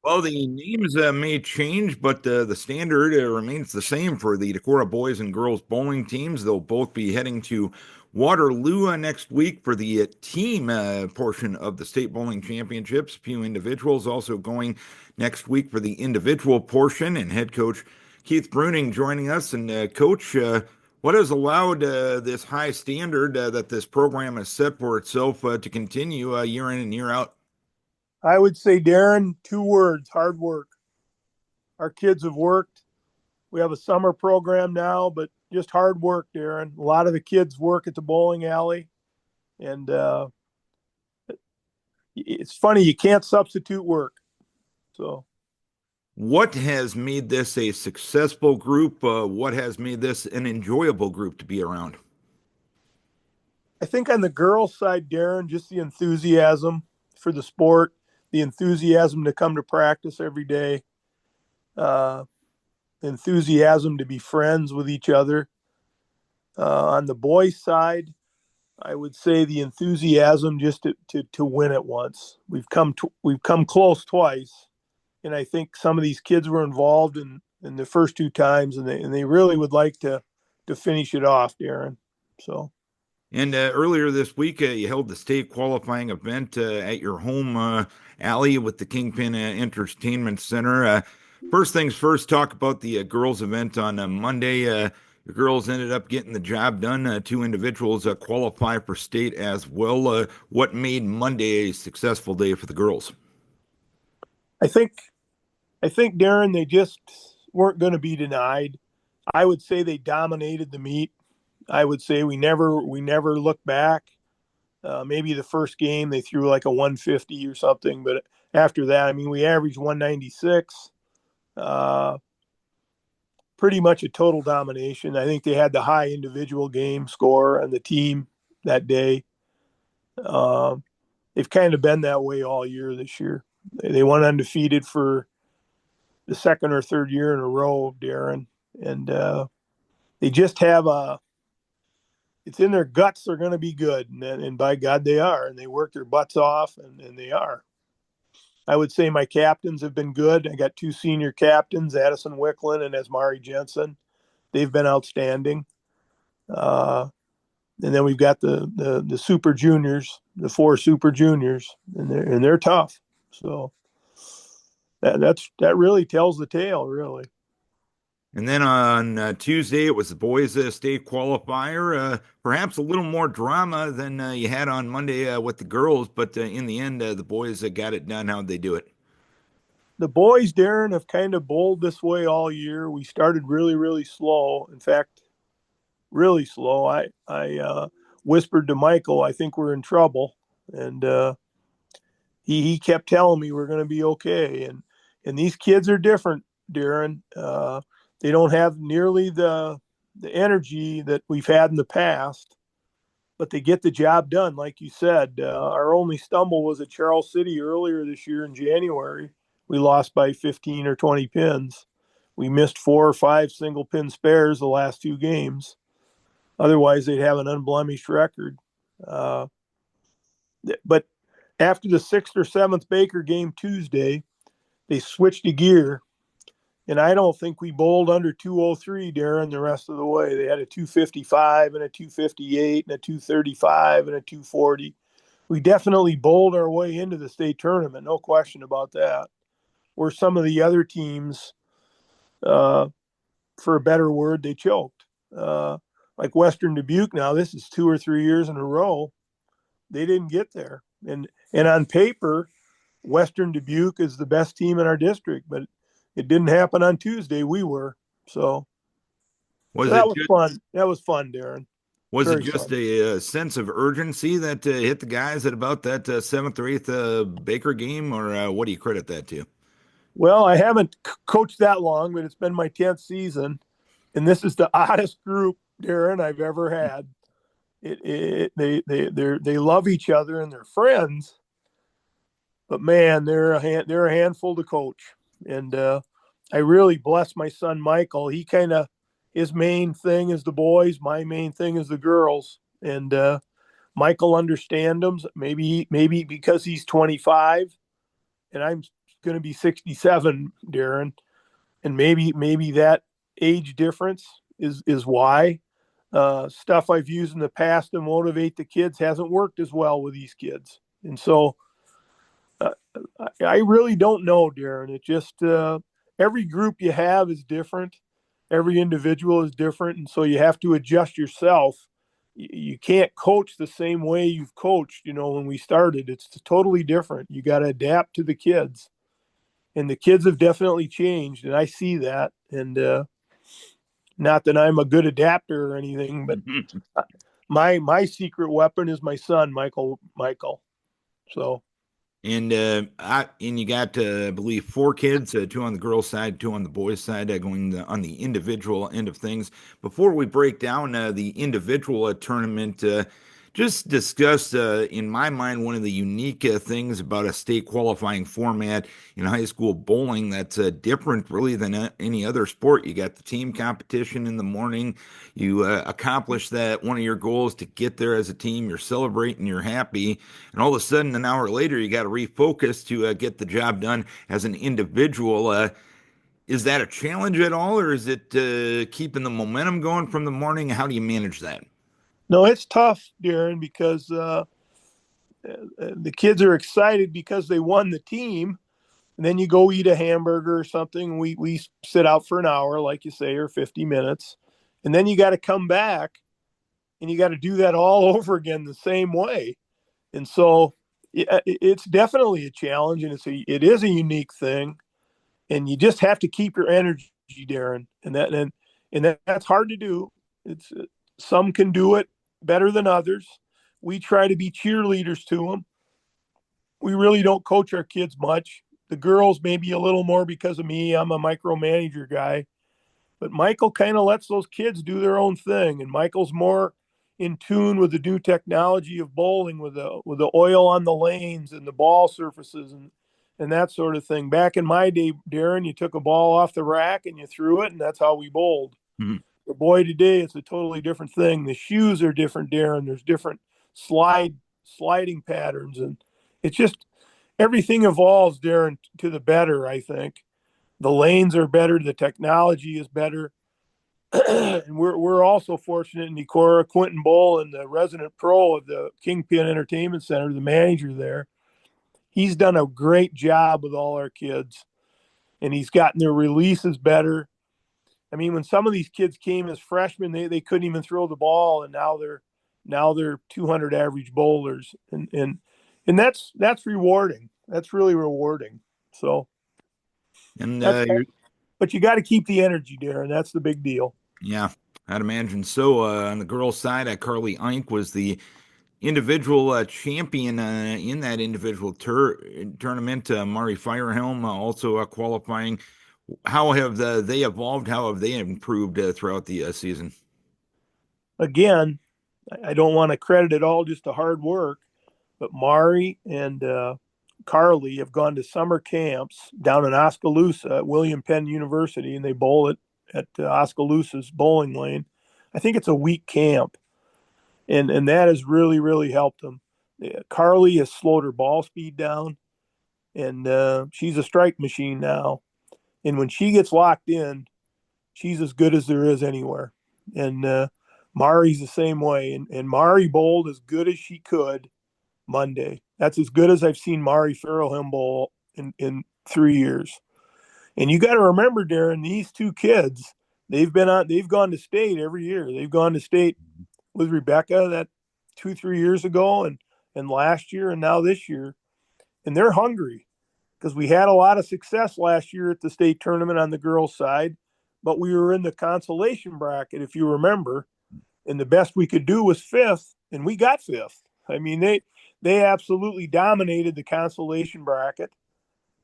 Well, the names may change, but the standard remains the same for the Decorah boys and girls bowling teams. They'll both be heading to Waterloo next week for the team portion of the state bowling championships. A few individuals also going next week for the individual portion. And head coach Keith Bruening joining us. And coach, what has allowed this high standard that this program has set for itself to continue year in and year out? I would say, Darren, two words: hard work. Our kids have worked. We have a summer program now, but just hard work, Darren. A lot of the kids work at the bowling alley, and it's funny, you can't substitute work. So What has made this a successful group? What has made this an enjoyable group to be around? I think on the girls' side, Darren, just the enthusiasm for the sport, the enthusiasm to come to practice every day, uh, enthusiasm to be friends with each other. On the boys' side, I would say the enthusiasm just to win it once. We've come close twice, and I think some of these kids were involved in the first two times, and they really would like to finish it off, Darren. So And earlier this week, you held the state qualifying event at your home alley with the Kingpin Entertainment Center. First things first, talk about the girls' event on Monday. The girls ended up getting the job done. Two individuals qualify for state as well. What made Monday a successful day for the girls? I think I think Darren, they just weren't going to be denied. I would say they dominated the meet. I would say we never looked back. Maybe the first game they threw like a 150 or something, but after that, I mean, we averaged 196. Uh, Pretty much a total domination. I think they had the high individual game score on the team that day. Um, they've kind of been that way all year this year. They went undefeated for the second or third year in a row, Darren, and they just have a. It's in their guts they're going to be good, and by God they are, and they work their butts off, and they are. I would say my captains have been good. I got two senior captains, Addison Wicklund and Asmari Jensen. They've been outstanding. Uh, and then we've got the super juniors, the four super juniors, and they're tough. So that really tells the tale, really. And then on Tuesday, it was the boys' state qualifier. Perhaps a little more drama than you had on Monday with the girls, but in the end, the boys got it done. How'd they do it? The boys, Darren, have kind of bowled this way all year. We started really, really slow. In fact, really slow. I whispered to Michael, I think we're in trouble, and he kept telling me we're going to be okay. And these kids are different, Darren. They don't have nearly the energy that we've had in the past, but they get the job done. Like you said, our only stumble was at Charles City earlier this year in January. We lost by 15 or 20 pins. We missed 4 or 5 single pin spares the last two games. Otherwise, they'd have an unblemished record. Uh, but after the sixth or seventh Baker game Tuesday, they switched a gear, and I don't think we bowled under 203, Darren, the rest of the way. They had a 255 and a 258 and a 235 and a 240. We definitely bowled our way into the state tournament, no question about that. Where some of the other teams, uh, for a better word, they choked. Like Western Dubuque now, this is 2 or 3 years in a row. They didn't get there. And on paper, Western Dubuque is the best team in our district, but it didn't happen on Tuesday. We were. So Was that it was just, fun. That was fun, Darren. was it Very just fun. a, sense of urgency that hit the guys at about that seventh or eighth Baker game, or what do you credit that to? Well, I haven't coached that long, but it's been my 10th season. And this is the oddest group, Darren, I've ever had. They love each other and they're friends, but man, they're a handful to coach. And I really bless my son Michael. He kind of his main thing is the boys. My main thing is the girls. And Michael understands them. Maybe because he's 25, and I'm going to be 67, Darren, and maybe that age difference is why stuff I've used in the past to motivate the kids hasn't worked as well with these kids. And so uh, I really don't know, Darren. It just every group you have is different. Every individual is different, and so you have to adjust yourself. You can't coach the same way you've coached. When we started, it's totally different. You got to adapt to the kids, and the kids have definitely changed, and I see that. And not that I'm a good adapter or anything, but my secret weapon is my son, Michael. So And you got, I believe, four kids, two on the girls' side, two on the boys' side, going on the individual end of things. Before we break down the individual tournament, just discuss, in my mind, one of the unique things about a state qualifying format in high school bowling that's different, really, than any other sport. You got the team competition in the morning. You accomplish that. One of your goals to get there as a team. You're celebrating. You're happy. And all of a sudden, an hour later, you got to refocus to get the job done as an individual. Is that a challenge at all, or is it keeping the momentum going from the morning? How do you manage that? no, it's tough, Darren, because the kids are excited because they won the team. And then you go eat a hamburger or something. And we sit out for an hour, like you say, or 50 minutes. And then you got to come back and you got to do that all over again the same way. And so it's definitely a challenge, and it is a unique thing. And you just have to keep your energy, Darren. And that's hard to do. It's some can do it better than others. We try to be cheerleaders to them. We really don't coach our kids much. The girls maybe a little more because of me. I'm a micromanager guy, but Michael kind of lets those kids do their own thing, and Michael's more in tune with the new technology of bowling, with the oil on the lanes and the ball surfaces and that sort of thing. Back in my day, Darren, you took a ball off the rack and you threw it, and that's how we bowled. Mhm. The boy today, it's a totally different thing. The shoes are different, Darren. There's different sliding patterns, and it's just everything evolves, Darren, to the better. I think the lanes are better, the technology is better. And we're also fortunate in Decorah, Quentin Bull, and the resident pro of the Kingpin Entertainment Center, the manager there. He's done a great job with all our kids, and he's gotten their releases better. I mean, when some of these kids came as freshmen, they couldn't even throw the ball, and now they're 200 average bowlers, and that's rewarding. That's really rewarding. So And that's you're, but you got to keep the energy, Darren. That's the big deal. yeah, I'd imagine so. On the girls' side, Carly Eink was the individual champion in that individual tournament. Mari Firehelm also qualifying. How have they evolved? How have they improved throughout the season? Again, I don't want to credit it all just to hard work, but Mari and Carly have gone to summer camps down in Oskaloosa at William Penn University, and they bowl at Oskaloosa's bowling lane. I think it's a week camp, and that has really helped them. Carly has slowed her ball speed down, and she's a strike machine now. And when she gets locked in, she's as good as there is anywhere. And Mari's the same way. And Mari bowled as good as she could Monday. That's as good as I've seen Mari Farrellham bowl in 3 years. And you got to remember, Darren, these two kids, they've gone to state every year. They've gone to state with Rebecca that 2-3 years ago, and last year, and now this year. And they're hungry because we had a lot of success last year at the state tournament on the girls' side, but we were in the consolation bracket, if you remember, and the best we could do was fifth, and we got fifth. I mean, they absolutely dominated the consolation bracket.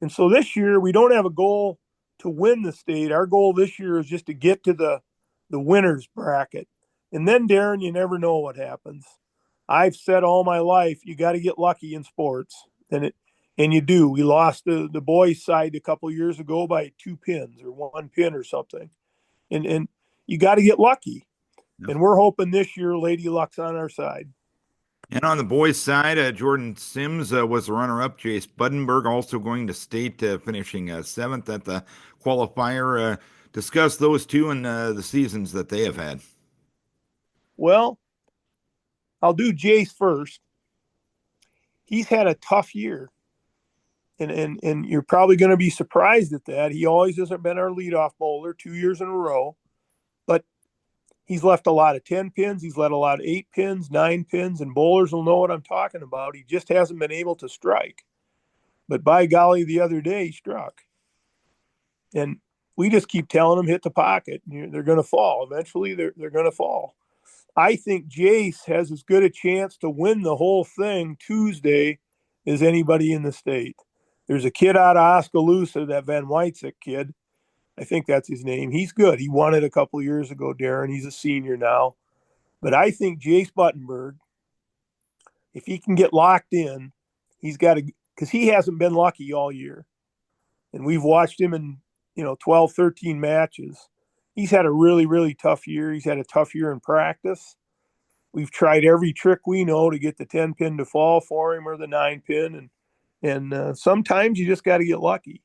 And so this year we don't have a goal to win the state. Our goal this year is just to get to the winners bracket. And then, Darren, you never know what happens. I've said all my life, you got to get lucky in sports, and you do. We lost the boys' side a couple years ago by 2 pins or 1 pin or something, and you got to get lucky. Yeah. And we're hoping this year Lady Luck's on our side. And on the boys' side, Jordan Sims was the runner-up. Jace Budenberg also going to state, finishing seventh at the qualifier. Discuss those two and the seasons that they have had. Well, I'll do Jace first. He's had a tough year. And you're probably going to be surprised at that. He always hasn't been our leadoff bowler 2 years in a row, but he's left a lot of 10 pins. He's let a lot of 8 pins, 9 pins, and bowlers will know what I'm talking about. He just hasn't been able to strike. But by golly, the other day he struck. And we just keep telling him hit the pocket. They're going to fall. Eventually, they're going to fall. I think Jace has as good a chance to win the whole thing Tuesday as anybody in the state. There's a kid out of Oskaloosa, that Van Wytzik kid. I think that's his name. He's good. He won it a couple of years ago, Darren. He's a senior now. But I think Jace Buttenberg, if he can get locked in, he's got to, because he hasn't been lucky all year. And we've watched him in, 12, 13 matches. He's had a really, really tough year. He's had a tough year in practice. We've tried every trick we know to get the 10 pin to fall for him or the 9 pin. And sometimes you just got to get lucky.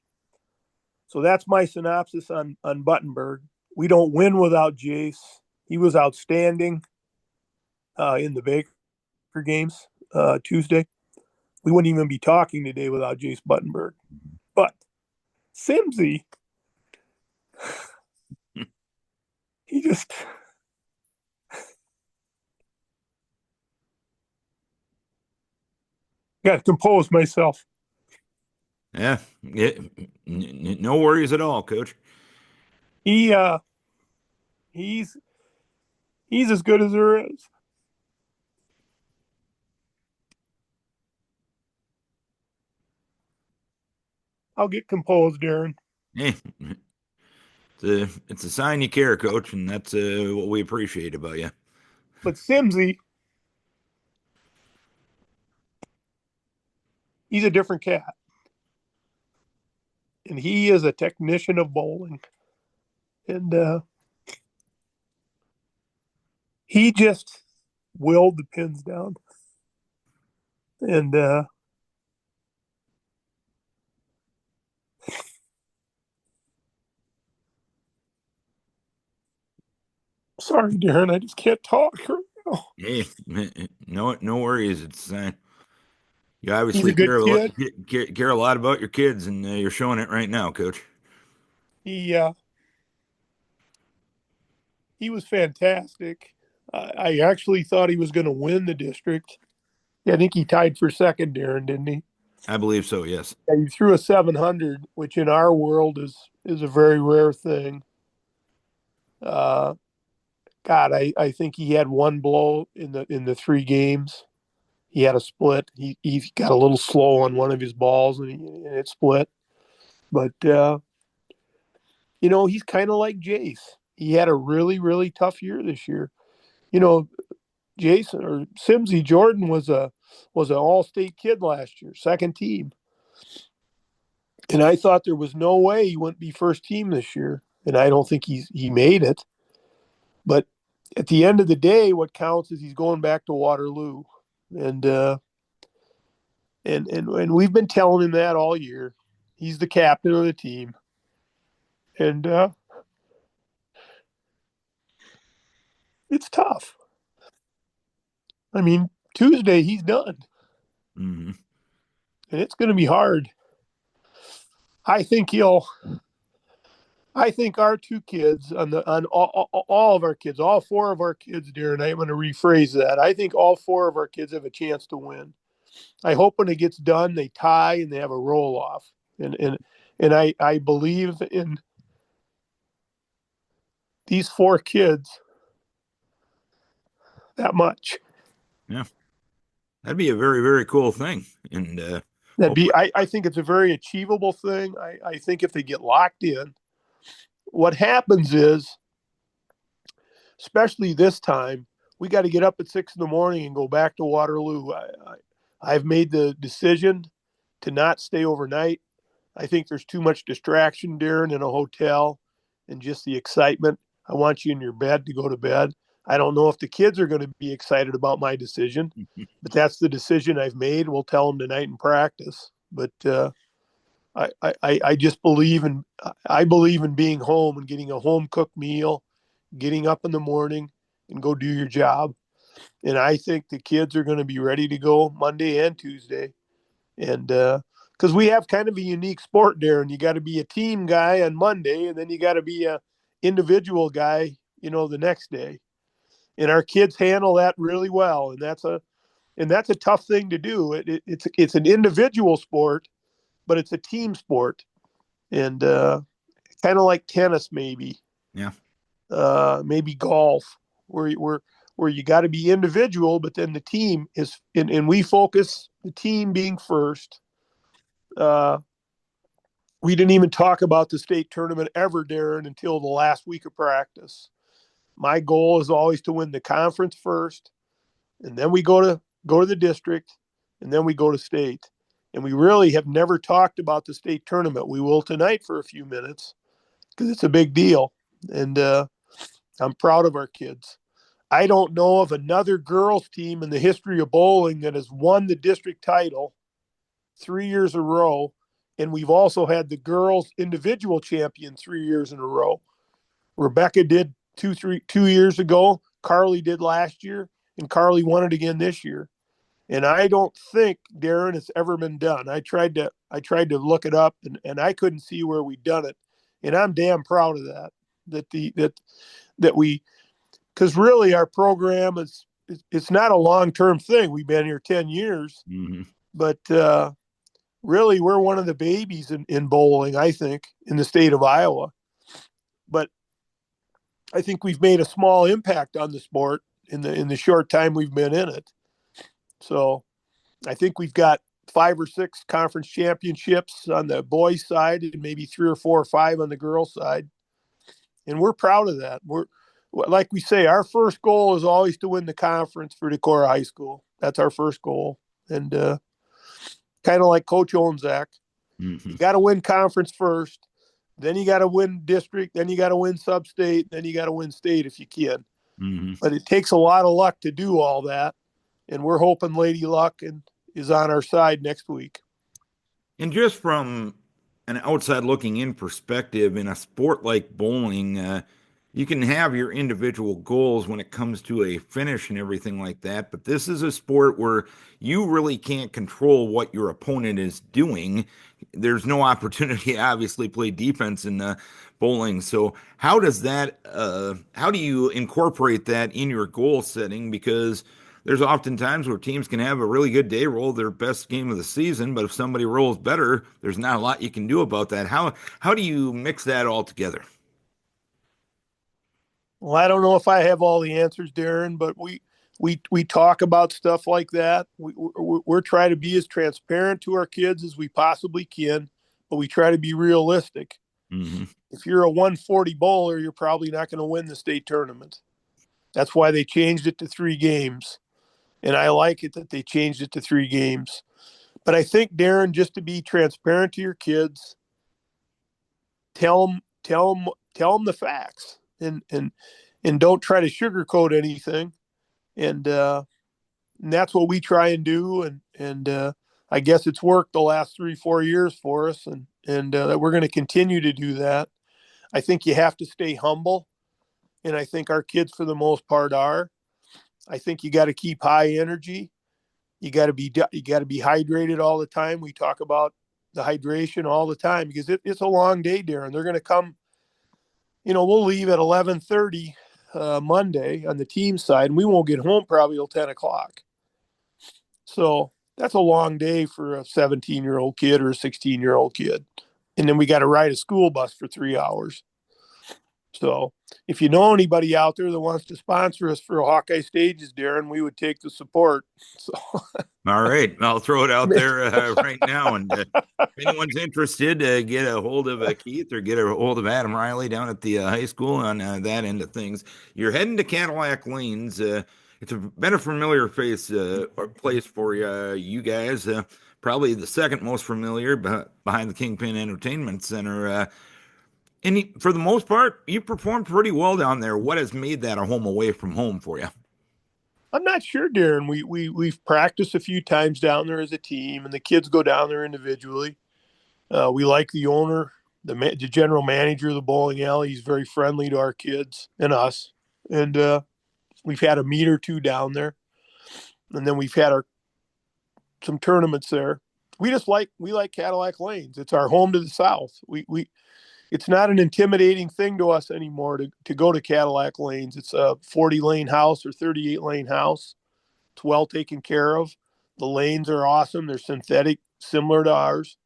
So that's my synopsis on Buttenberg. We don't win without Jace. He was outstanding in the Baker games Tuesday. We wouldn't even be talking today without Jace Buttenberg. But Simsy, he just got to compose myself. Yeah, no worries at all, Coach. He he's as good as there is. I'll get composed, Darren. Hey, it's a sign you care, Coach, and that's what we appreciate about you. But Simsy, he's a different cat. And he is a technician of bowling. And he just willed the pins down. And sorry, Darren, I just can't talk right now. Hey, no worries. It's you He's a obviously good kid. care a lot about your kids, and you're showing it right now, Coach. He he was fantastic. I actually thought he was going to win the district. Yeah, I think he tied for second, Darren, didn't he? I believe so. Yes. Yeah, he threw a 700, which in our world is a very rare thing. God, I think he had one blow in the 3 games. He had a split. He got a little slow on one of his balls and it split. But he's kind of like Jace. He had a really, really tough year this year. You know, Jason or Simsy Jordan was an all-state kid last year, second team. And I thought there was no way he wouldn't be first team this year. And I don't think he made it. But at the end of the day, what counts is he's going back to Waterloo. And and we've been telling him that all year. He's the captain of the team. And it's tough. I mean, Tuesday he's done. Hmm. And it's going to be hard. I think he'll I think our 2 kids on all of our kids, all 4 of our kids, Darren, I'm going to rephrase that. I think all 4 of our kids have a chance to win. I hope when it gets done, they tie and they have a roll off. And I believe in these 4 kids that much. Yeah, that'd be a very, very cool thing. And I think it's a very achievable thing. I think if they get locked in, what happens is, especially this time, we got to get up at 6 in the morning and go back to Waterloo. I've made the decision to not stay overnight. I think there's too much distraction, Darren, in a hotel and just the excitement. I want you in your bed to go to bed. I don't know if the kids are going to be excited about my decision, but that's the decision I've made. We'll tell them tonight in practice. But I just believe in being home and getting a home cooked meal, getting up in the morning and go do your job. And I think the kids are going to be ready to go Monday and Tuesday. And because we have kind of a unique sport there, and you got to be a team guy on Monday, and then you got to be a individual guy, the next day. And our kids handle that really well, and that's a tough thing to do. It's an individual sport, but it's a team sport, and kind of like tennis, maybe, Yeah. maybe golf, where you got to be individual, but then the team is, and we focus the team being first. Uh, we didn't even talk about the state tournament ever, Darren, until the last week of practice. My goal is always to win the conference first, and then we go to the district, and then we go to state. And we really have never talked about the state tournament. We will tonight for a few minutes because it's a big deal, and I'm proud of our kids. I don't know of another girls team in the history of bowling that has won the district title 3 years in a row, and we've also had the girls individual champion 3 years in a row. Rebecca did 2 years ago. Carly did last year, and Carly won it again this year. And I don't think, Darren, it's ever been done. I tried to look it up, and I couldn't see where we'd done it. And I'm damn proud of that. That we, because really our program it's not a long-term thing. We've been here 10 years, Mm-hmm. but really we're one of the babies in bowling, I think, in the state of Iowa. But I think we've made a small impact on the sport in the short time we've been in it. So I think we've got 5 or 6 conference championships on the boys' side, and maybe 3 or 4 or 5 on the girls' side. And we're proud of that. We're, like we say, our first goal is always to win the conference for Decorah High School. That's our first goal. And kind of like Coach Onzak, Mm-hmm. you got to win conference first. Then you got to win district. Then you got to win sub-state. Then you got to win state if you can. Mm-hmm. But it takes a lot of luck to do all that. And we're hoping Lady Luck is on our side next week. And just from an outside looking in perspective, in a sport like bowling, you can have your individual goals when it comes to a finish and everything like that. But this is a sport where you really can't control what your opponent is doing. There's no opportunity to obviously play defense in bowling. So how do you incorporate that in your goal setting? Because there's often times where teams can have a really good day, roll their best game of the season, but if somebody rolls better, there's not a lot you can do about that. How do you mix that all together? Well, I don't know if I have all the answers, Darren, but we talk about stuff like that. We're trying to be as transparent to our kids as we possibly can, but we try to be realistic. Hmm. If you're a 140 bowler, you're probably not going to win the state tournament. That's why they changed it to 3 games. And I like it that they changed it to 3 games. But I think, Darren, just to be transparent to your kids, tell them the facts, and don't try to sugarcoat anything. And that's what we try and do. And I guess it's worked the last 3 4 years for us, and that we're going to continue to do that. I think you have to stay humble, and I think our kids, for the most part, are. I think you got to keep high energy. You got to be hydrated all the time. We talk about the hydration all the time because it's a long day, Darren. They're going to come. We'll leave at 11:30 Monday on the team side, and we won't get home probably till 10 o'clock. So that's a long day for a 17-year-old kid or a 16-year-old kid. And then we got to ride a school bus for 3 hours. So if you know anybody out there that wants to sponsor us for Hawkeye Stages, Darren, we would take the support. So All right, I'll throw it out there right now. And if anyone's interested, get a hold of Keith or get a hold of Adam Riley down at the high school on that end of things. You're heading to Cadillac Lanes. Been a familiar or place for you guys. Probably the second most familiar behind the Kingpin Entertainment Center. And for the most part, you performed pretty well down there. What has made that a home away from home for you? I'm not sure, Darren. We've practiced a few times down there as a team, and the kids go down there individually. We like the owner, the general manager of the bowling alley. He's very friendly to our kids and us, and we've had a meet or two down there, and then we've had our some tournaments there. We like Cadillac Lanes. It's our home to the south. We it's not an intimidating thing to us anymore to go to Cadillac Lanes. It's a 40 lane house or 38 lane house. It's well taken care of. The lanes are awesome. They're synthetic, similar to ours.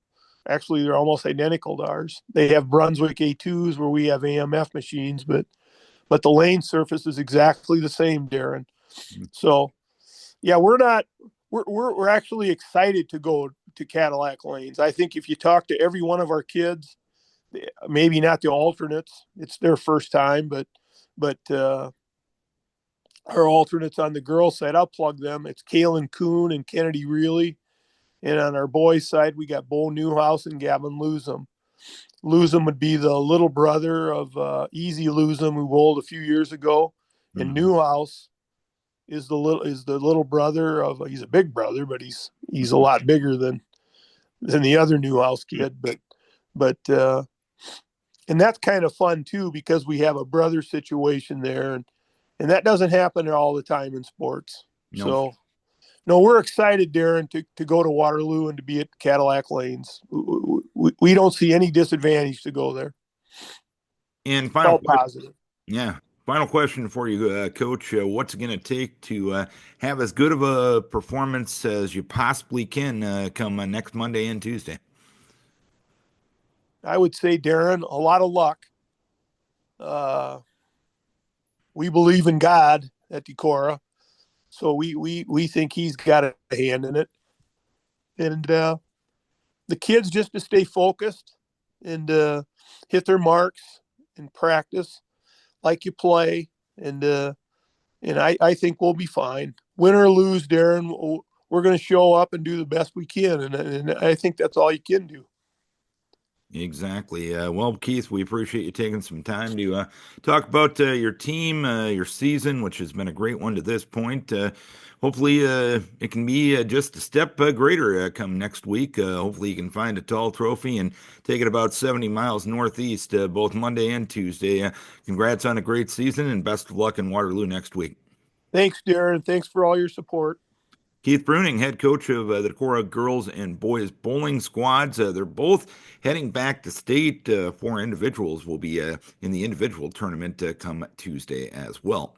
Actually, they're almost identical to ours. They have Brunswick A2s where we have AMF machines, but the lane surface is exactly the same, Darren. So yeah, we're actually excited to go to Cadillac Lanes. I think if you talk to every one of our kids, maybe not the alternates, it's their first time, but our alternates on the girls' side, I'll plug them. It's Kalen Kuhn and Kennedy Reilly. And on our boys' side, we got Bo Newhouse and Gavin Luzum. Luzum would be the little brother of Easy Luzum, who bowled a few years ago. And Mhm. Newhouse is the little brother of he's a big brother, but he's a lot bigger than the other Newhouse kid. But and that's kind of fun too because we have a brother situation there, and that doesn't happen all the time in sports. No. So no, we're excited, Darren, to go to Waterloo and to be at Cadillac Lanes. We don't see any disadvantage to go there. And It's all positive. yeah, final question for you, Coach. What's it going to take to have as good of a performance as you possibly can come next Monday and Tuesday? I would say, Darren, a lot of luck. Uh, we believe in God at Decorah, so we think He's got a hand in it, and the kids just to stay focused and hit their marks and practice like you play, and I think we'll be fine. Win or lose, Darren, we're going to show up and do the best we can, and I think that's all you can do. Exactly. Well, Keith, we appreciate you taking some time to talk about your team, your season, which has been a great one to this point. Hopefully, it can be just a step greater come next week. Hopefully, you can find a tall trophy and take it about 70 miles northeast both Monday and Tuesday. Congrats on a great season and best of luck in Waterloo next week. Thanks, Darren. Thanks for all your support. Keith Bruening, head coach of the Decorah girls and boys bowling squads. They're both heading back to state. Four individuals will be in the individual tournament come Tuesday as well.